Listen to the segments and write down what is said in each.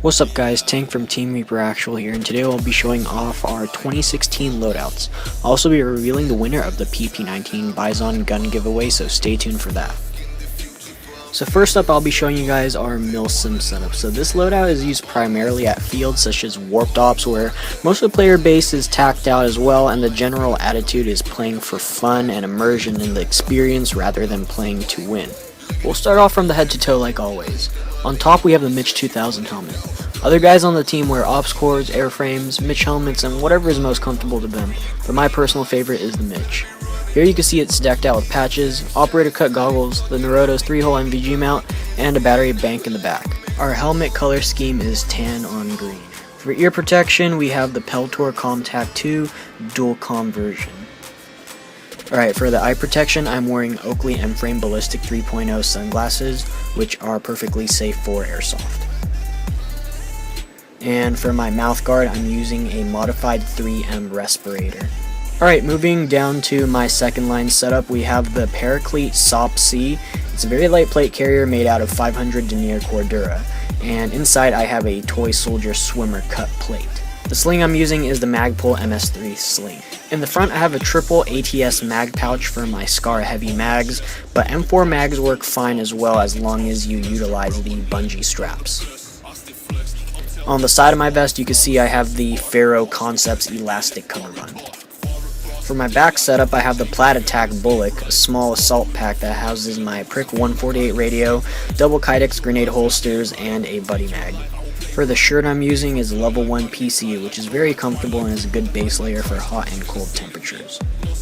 What's up guys, Tank from Team Reaper Actual here, and today I'll be showing off our 2016 loadouts. I'll also be revealing the winner of the PP19 Bizon gun giveaway, so stay tuned for that. So first up, I'll be showing you guys our Milsim Setup. So this loadout is used primarily at fields such as warped ops, where most of the player base is tacked out as well, and the general attitude is playing for fun and immersion in the experience rather than playing to win. We'll start off from the head to toe like always. On top we have the Mitch 2000 helmet. Other guys on the team wear ops cores, airframes, Mitch helmets, and whatever is most comfortable to them, but my personal favorite is the Mitch. Here you can see it's decked out with patches, operator cut goggles, the Naruto's 3-hole MVG mount, and a battery bank in the back. Our helmet color scheme is tan on green. For ear protection we have the Peltor Comtac 2 dual com version. Alright, for the eye protection, I'm wearing Oakley M-Frame Ballistic 3.0 sunglasses, which are perfectly safe for Airsoft. And for my mouth guard, I'm using a modified 3M respirator. Alright, moving down to my second line setup, we have the Paraclete SOP-C. It's a very light plate carrier made out of 500 denier Cordura, and inside I have a Toy Soldier Swimmer cut plate. The sling I'm using is the Magpul MS3 sling. In the front I have a triple ATS mag pouch for my Scar heavy mags, but M4 mags work fine as well as long as you utilize the bungee straps. On the side of my vest you can see I have the Faro Concepts elastic cummerbund. For my back setup I have the Plat Attack Bullock, a small assault pack that houses my Prick 148 radio, double Kydex grenade holsters, and a buddy mag. For the shirt I'm using is level 1 PCU, which is very comfortable and is a good base layer for hot and cold temperatures.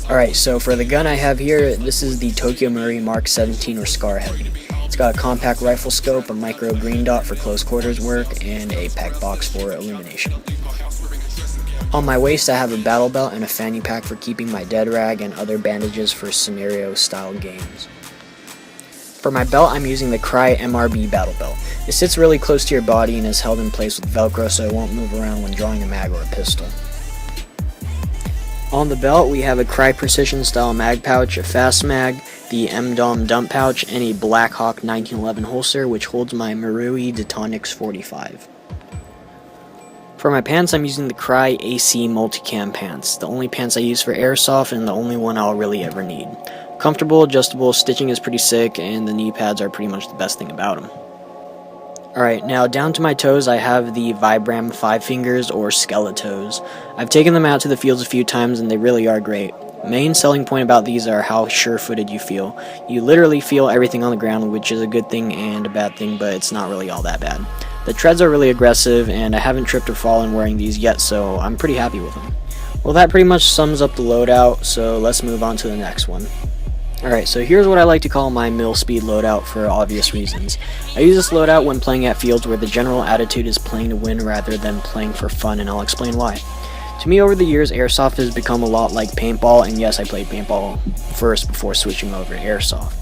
Alright, so for the gun I have here, this is the Tokyo Marui Mark 17 or Scar Heavy. It's got a compact rifle scope, a micro green dot for close quarters work, and a pack box for illumination. On my waist I have a battle belt and a fanny pack for keeping my dead rag and other bandages for scenario style games. For my belt I'm using the Crye Mrb Battle Belt. It sits really close to your body and is held in place with Velcro so it won't move around when drawing a mag or a pistol. On the belt we have a Crye Precision style mag pouch, a fast mag, the M-Dom dump pouch, and a Black Hawk 1911 holster which holds my Marui Detonix 45. For my pants I'm using the Crye Ac Multicam Pants, the only pants I use for Airsoft and the only one I'll really ever need. Comfortable, adjustable, stitching is pretty sick, and the knee pads are pretty much the best thing about them. Alright, now down to my toes I have the Vibram 5 Fingers or Skeletoes. I've taken them out to the fields a few times and they really are great. Main selling point about these are how sure-footed you feel. You literally feel everything on the ground, which is a good thing and a bad thing, but it's not really all that bad. The treads are really aggressive and I haven't tripped or fallen wearing these yet, so I'm pretty happy with them. Well, that pretty much sums up the loadout, so let's move on to the next one. Alright, so here's what I like to call my Milspeed loadout for obvious reasons. I use this loadout when playing at fields where the general attitude is playing to win rather than playing for fun, and I'll explain why. To me, over the years, Airsoft has become a lot like paintball, and yes, I played paintball first before switching over to Airsoft.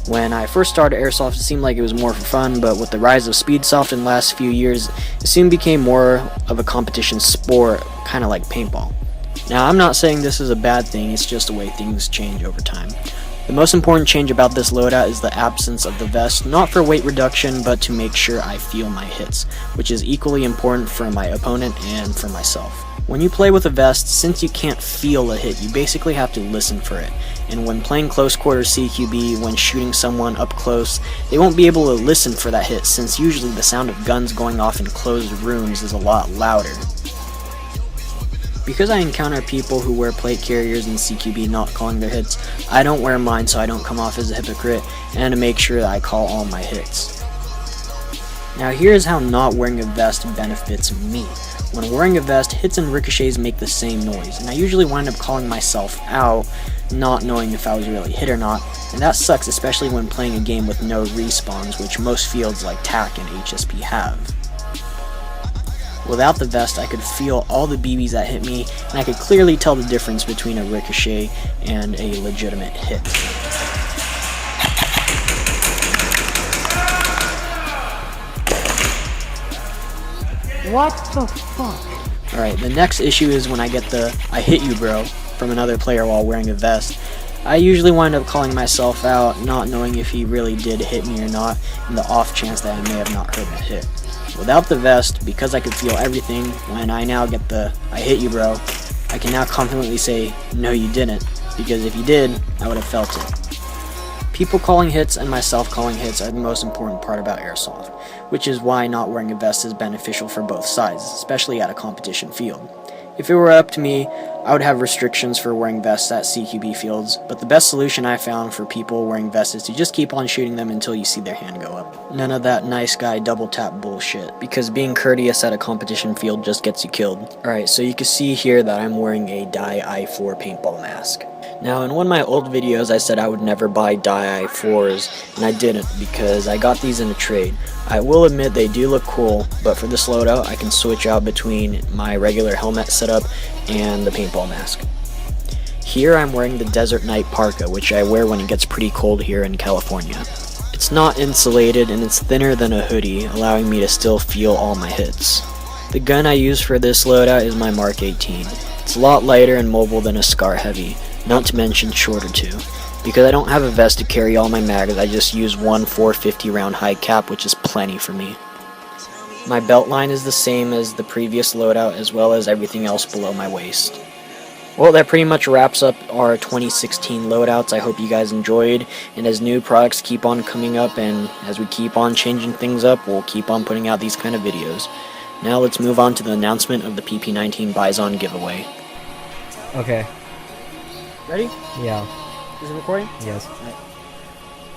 When I first started Airsoft, it seemed like it was more for fun, but with the rise of Speedsoft in the last few years, it soon became more of a competition sport, kind of like paintball. Now, I'm not saying this is a bad thing, it's just the way things change over time. The most important change about this loadout is the absence of the vest, not for weight reduction, but to make sure I feel my hits, which is equally important for my opponent and for myself. When you play with a vest, since you can't feel a hit, you basically have to listen for it. And when playing close quarters CQB, when shooting someone up close, they won't be able to listen for that hit, since usually the sound of guns going off in closed rooms is a lot louder. Because I encounter people who wear plate carriers and CQB not calling their hits, I don't wear mine so I don't come off as a hypocrite, and to make sure that I call all my hits. Now here's how not wearing a vest benefits me. When wearing a vest, hits and ricochets make the same noise, and I usually wind up calling myself out, not knowing if I was really hit or not, and that sucks especially when playing a game with no respawns, which most fields like TAC and HSP have. Without the vest, I could feel all the BBs that hit me, and I could clearly tell the difference between a ricochet and a legitimate hit. What the fuck? Alright, the next issue is when I get the "I hit you bro" from another player while wearing a vest. I usually wind up calling myself out, not knowing if he really did hit me or not, in the off chance that I may have not heard the hit. Without the vest, because I could feel everything, when I now get the "I hit you, bro," I can now confidently say, "No, you didn't," because if you did, I would have felt it. People calling hits and myself calling hits are the most important part about Airsoft, which is why not wearing a vest is beneficial for both sides, especially at a competition field. If it were up to me, I would have restrictions for wearing vests at CQB fields, but the best solution I found for people wearing vests is to just keep on shooting them until you see their hand go up. None of that nice guy double tap bullshit, because being courteous at a competition field just gets you killed. Alright, so you can see here that I'm wearing a Dye I4 paintball mask. Now, in one of my old videos, I said I would never buy Dye I4s, and I didn't, because I got these in a trade. I will admit they do look cool, but for this loadout, I can switch out between my regular helmet setup and the paintball mask. Here I'm wearing the Desert Night Parka, which I wear when it gets pretty cold here in California. It's not insulated, and it's thinner than a hoodie, allowing me to still feel all my hits. The gun I use for this loadout is my Mark 18. It's a lot lighter and mobile than a Scar Heavy, not to mention shorter too. Because I don't have a vest to carry all my mags, I just use one 450 round high cap, which is plenty for me. My belt line is the same as the previous loadout, as well as everything else below my waist. Well, that pretty much wraps up our 2016 loadouts. I hope you guys enjoyed, and as new products keep on coming up and as we keep on changing things up, we'll keep on putting out these kind of videos. Now let's move on to the announcement of the PP19 Bizon giveaway. Okay. Ready? Yeah. Is it recording? Yes. Right.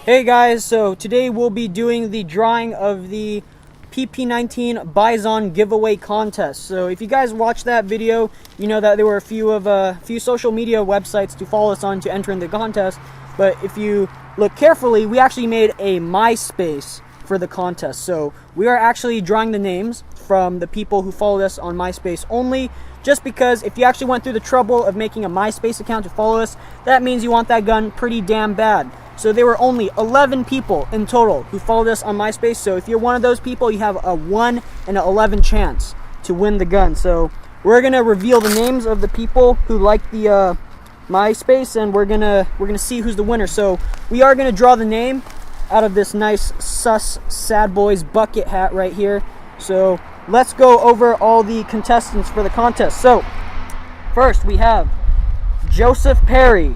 Hey guys, so today we'll be doing the drawing of the PP19 Bizon giveaway contest. So if you guys watched that video, you know that there were a few social media websites to follow us on to enter in the contest. But if you look carefully, we actually made a MySpace for the contest. So we are actually drawing the names from the people who followed us on MySpace only. Just because if you actually went through the trouble of making a MySpace account to follow us, that means you want that gun pretty damn bad. So there were only 11 people in total who followed us on MySpace. So if you're one of those people, you have a 1 in 11 chance to win the gun. So we're gonna reveal the names of the people who liked the MySpace, and we're gonna see who's the winner. So we are gonna draw the name out of this nice sus sad boys bucket hat right here. So let's go over all the contestants for the contest. So first we have Joseph Perry,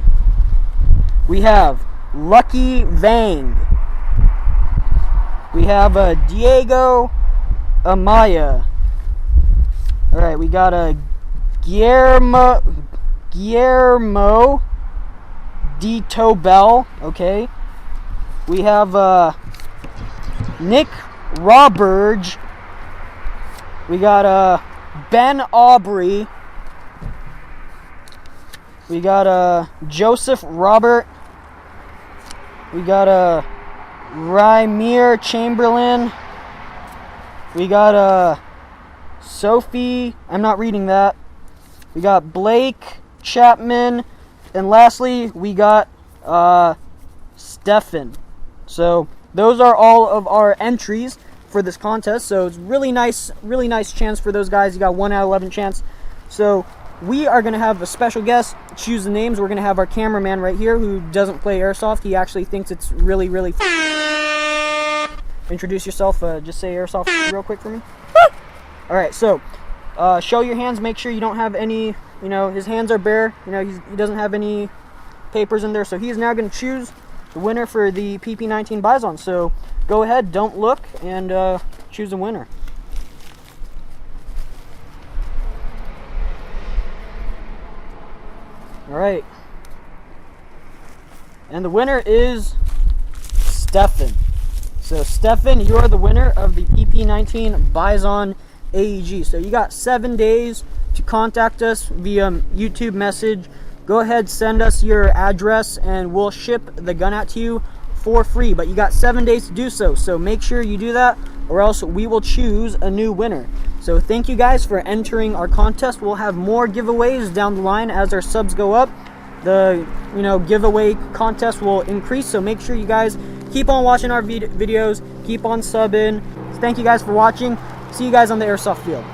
we have Lucky Vang, we have Diego Amaya. All right, we got a Guillermo Di Tobel. Okay, we have Nick Roberge. We got Ben Aubrey. We got Joseph Robert. We got Rymir Chamberlain. We got Sophie. I'm not reading that. We got Blake Chapman, and lastly we got Stefan. So those are all of our entries for this contest. So it's really nice chance for those guys. You got 1 out of 11 chance. So we are going to have a special guest choose the names. We're going to have our cameraman right here who doesn't play Airsoft. He actually thinks it's really Introduce yourself. Just say Airsoft real quick for me. All right, so show your hands. Make sure you don't have any, his hands are bare. He doesn't have any papers in there. So he's now going to choose the winner for the PP19 Bizon. So go ahead, don't look, and choose a winner. All right. And the winner is Stefan. So Stefan, you are the winner of the PP19 Bizon AEG. So you got 7 days to contact us via YouTube message. Go ahead, send us your address, and we'll ship the gun out to you for free. But you got 7 days to do so. So make sure you do that, or else we will choose a new winner. So thank you guys for entering our contest. We'll have more giveaways down the line as our subs go up. The giveaway contest will increase. So make sure you guys keep on watching our videos, keep on subbing. So thank you guys for watching. See you guys on the Airsoft field.